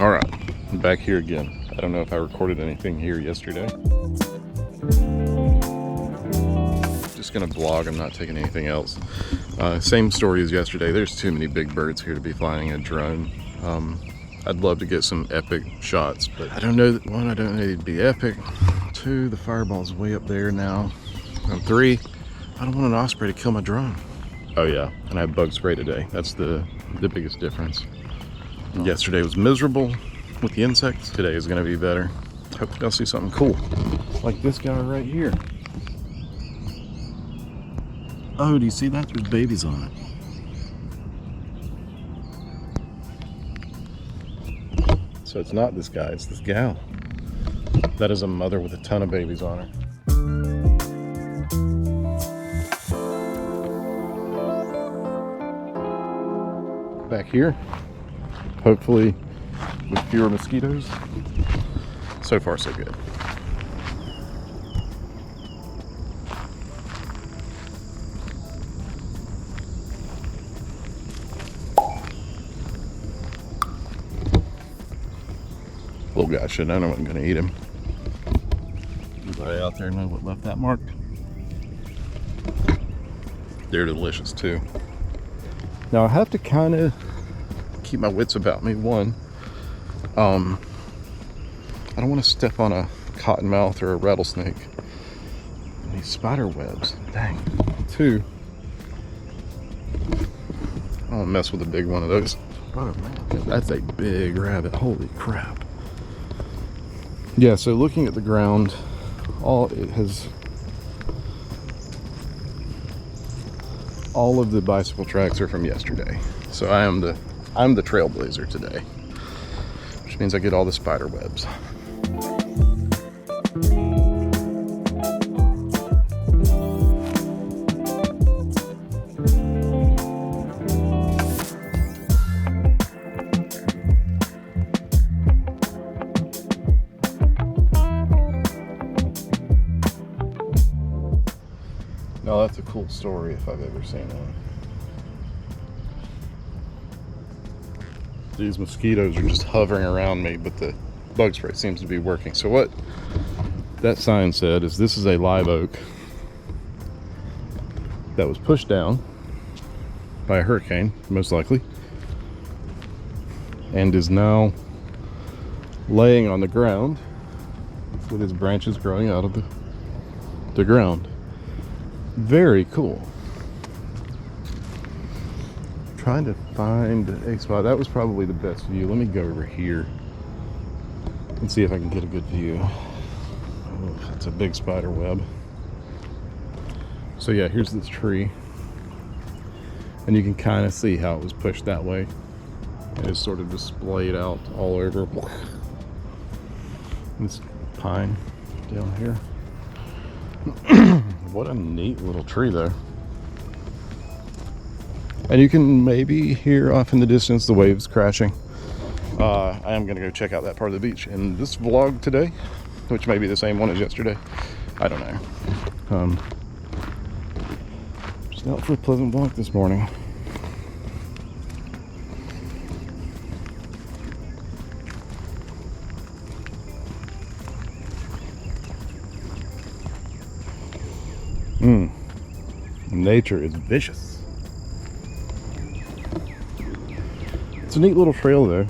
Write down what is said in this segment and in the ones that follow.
All right, I'm back here again. I don't know if I recorded anything here yesterday. Just gonna vlog, I'm not taking anything else. Same story as yesterday. There's too many big birds here to be flying a drone. I'd love to get some epic shots, but I don't know that, one, I don't know it'd be epic. Two, the fireball's way up there now. And three, I don't want an osprey to kill my drone. Oh yeah, and I have bug spray today. That's the biggest difference. Yesterday was miserable with the insects. Today is gonna be better. Hopefully I'll see something cool. Like this guy right here. Oh, do you see that? There's babies on it. So it's not this guy, it's this gal. That is a mother with a ton of babies on her. Back here, hopefully with fewer mosquitoes. So far, so good. Little guy should have known I wasn't going to eat him. Anybody out there know what left that mark? They're delicious too. Now I have to kind of keep my wits about me. One, I don't want to step on a cottonmouth or a rattlesnake. And these spider webs, dang. Two, I don't want to mess with a big one of those. Oh man, that's a big rabbit, holy crap. Yeah, so looking at the ground, all of the bicycle tracks are from yesterday. So I'm the trailblazer today, which means I get all the spider webs. Now that's a cool story if I've ever seen one. These mosquitoes are just hovering around me, but the bug spray seems to be working. So what that sign said is this is a live oak that was pushed down by a hurricane, most likely, and is now laying on the ground with its branches growing out of the ground. Very cool. Trying to find a spot. That was probably the best view. Let me go over here and see if I can get a good view. Oh, that's a big spider web. So yeah, here's this tree. And you can kind of see how it was pushed that way. And it's sort of displayed out all over. This pine down here. What a neat little tree though. And you can maybe hear off in the distance the waves crashing. I am gonna go check out that part of the beach in this vlog today, which may be the same one as yesterday. I don't know. Just out for a pleasant walk this morning. Nature is vicious. It's a neat little trail though.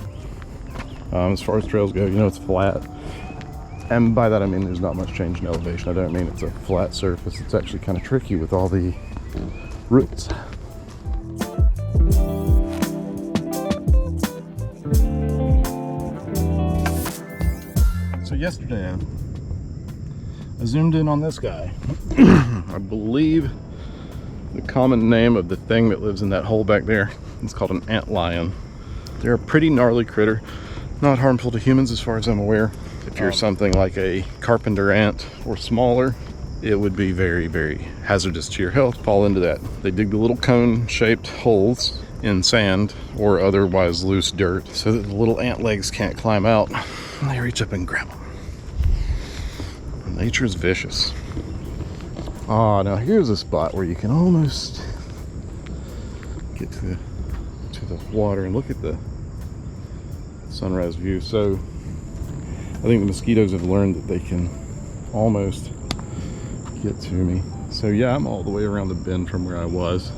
As far as trails go, you know, it's flat. And by that I mean there's not much change in elevation. I don't mean it's a flat surface. It's actually kind of tricky with all the roots. So yesterday I zoomed in on this guy. I believe the common name of the thing that lives in that hole back there is called an antlion. They're a pretty gnarly critter, not harmful to humans as far as I'm aware. If you're something like a carpenter ant or smaller, it would be very, very hazardous to your health. Fall into that. They dig the little cone-shaped holes in sand or otherwise loose dirt so that the little ant legs can't climb out. And they reach up and grab them. Nature's vicious. Ah, now here's a spot where you can almost get to the water and look at the sunrise view. So I think the mosquitoes have learned that they can almost get to me. So yeah, I'm all the way around the bend from where I was.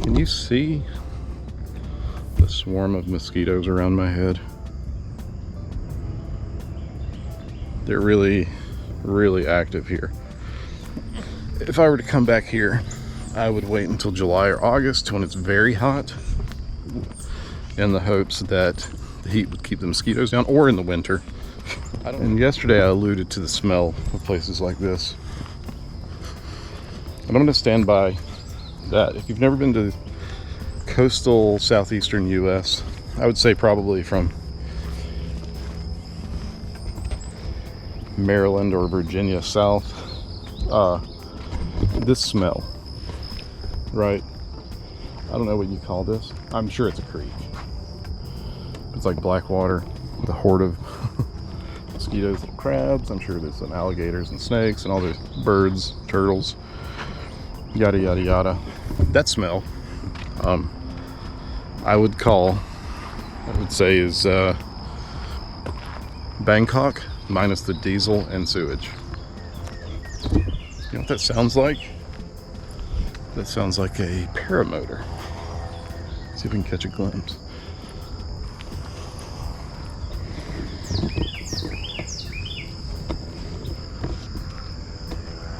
Can you see the swarm of mosquitoes around my head? They're really, really active here. If I were to come back here, I would wait until July or August when it's very hot, in the hopes that the heat would keep the mosquitoes down, or in the winter. And yesterday I alluded to the smell of places like this. And I'm going to stand by that. If you've never been to coastal southeastern US, I would say probably from Maryland or Virginia south, this smell, right? I don't know what you call this. I'm sure it's a creek. It's like black water with a horde of mosquitoes, little crabs. I'm sure there's some alligators and snakes and all the birds, turtles, yada yada yada. That smell, I would say is Bangkok minus the diesel and sewage. You know what that sounds like? That sounds like a paramotor. Let's see if we can catch a glimpse.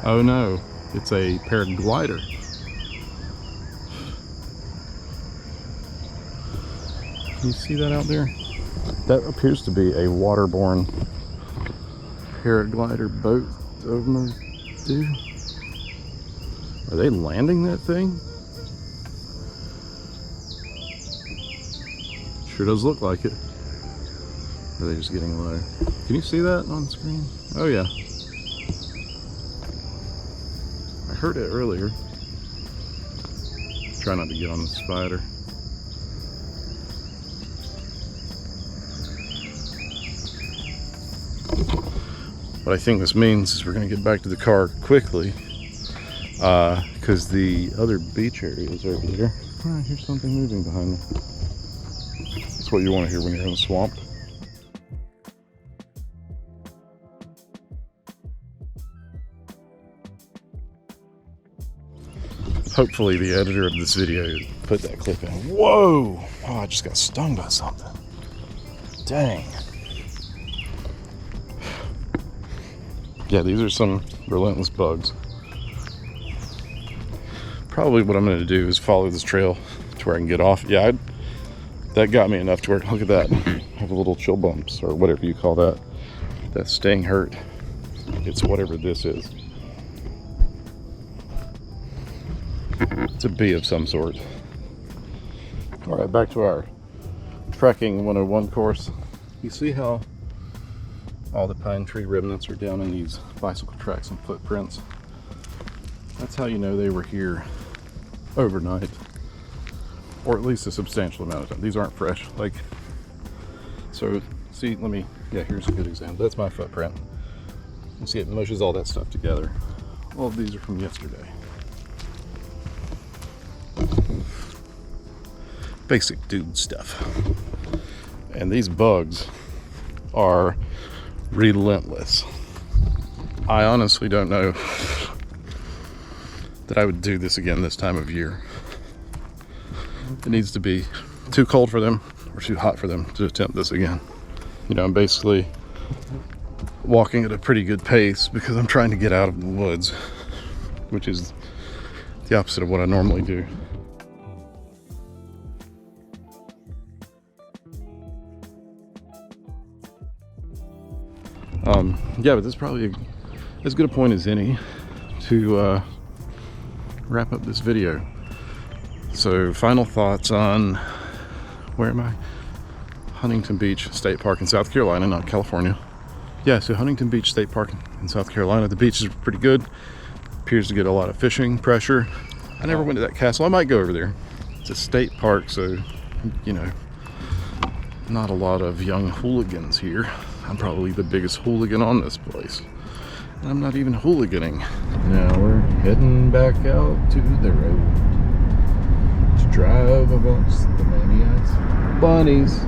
Oh no, it's a paraglider. Can you see that out there? That appears to be a waterborne paraglider boat over there. Are they landing that thing? Sure does look like it. Or are they just getting low? Can you see that on screen? Oh yeah. I heard it earlier. Try not to get on the spider. What I think this means is we're going to get back to the car quickly, because the other beach area is over there. Oh, I hear something moving behind me. That's what you want to hear when you're in a swamp. Hopefully the editor of this video put that clip in. Whoa! Oh, I just got stung by something. Dang. Yeah, these are some relentless bugs. Probably what I'm going to do is follow this trail to where I can get off. Yeah, that got me enough to where, look at that. I have a little chill bumps, or whatever you call that. That sting hurt. It's whatever this is. It's a bee of some sort. All right, back to our trekking 101 course. You see how all the pine tree remnants are down in these bicycle tracks and footprints? That's how you know they were here overnight, or at least a substantial amount of time. These aren't fresh. Like, so see, yeah, here's a good example. That's my footprint. You see it mushes all that stuff together. All of these are from yesterday. Basic dude stuff. And these bugs are relentless. I honestly don't know that I would do this again this time of year. It needs to be too cold for them or too hot for them to attempt this again. You know, I'm basically walking at a pretty good pace because I'm trying to get out of the woods, which is the opposite of what I normally do. Yeah, but this is probably as good a point as any to wrap up this video. So, final thoughts on, where am I? Huntington Beach State Park in South Carolina, not California. Yeah, so Huntington Beach State Park in South Carolina. The beach is pretty good. Appears to get a lot of fishing pressure. I never went to that castle. I might go over there. It's a state park, so, you know, not a lot of young hooligans here. I'm probably the biggest hooligan on this place. And I'm not even hooliganing. Now we're heading back out to the road to drive amongst the maniacs bunnies.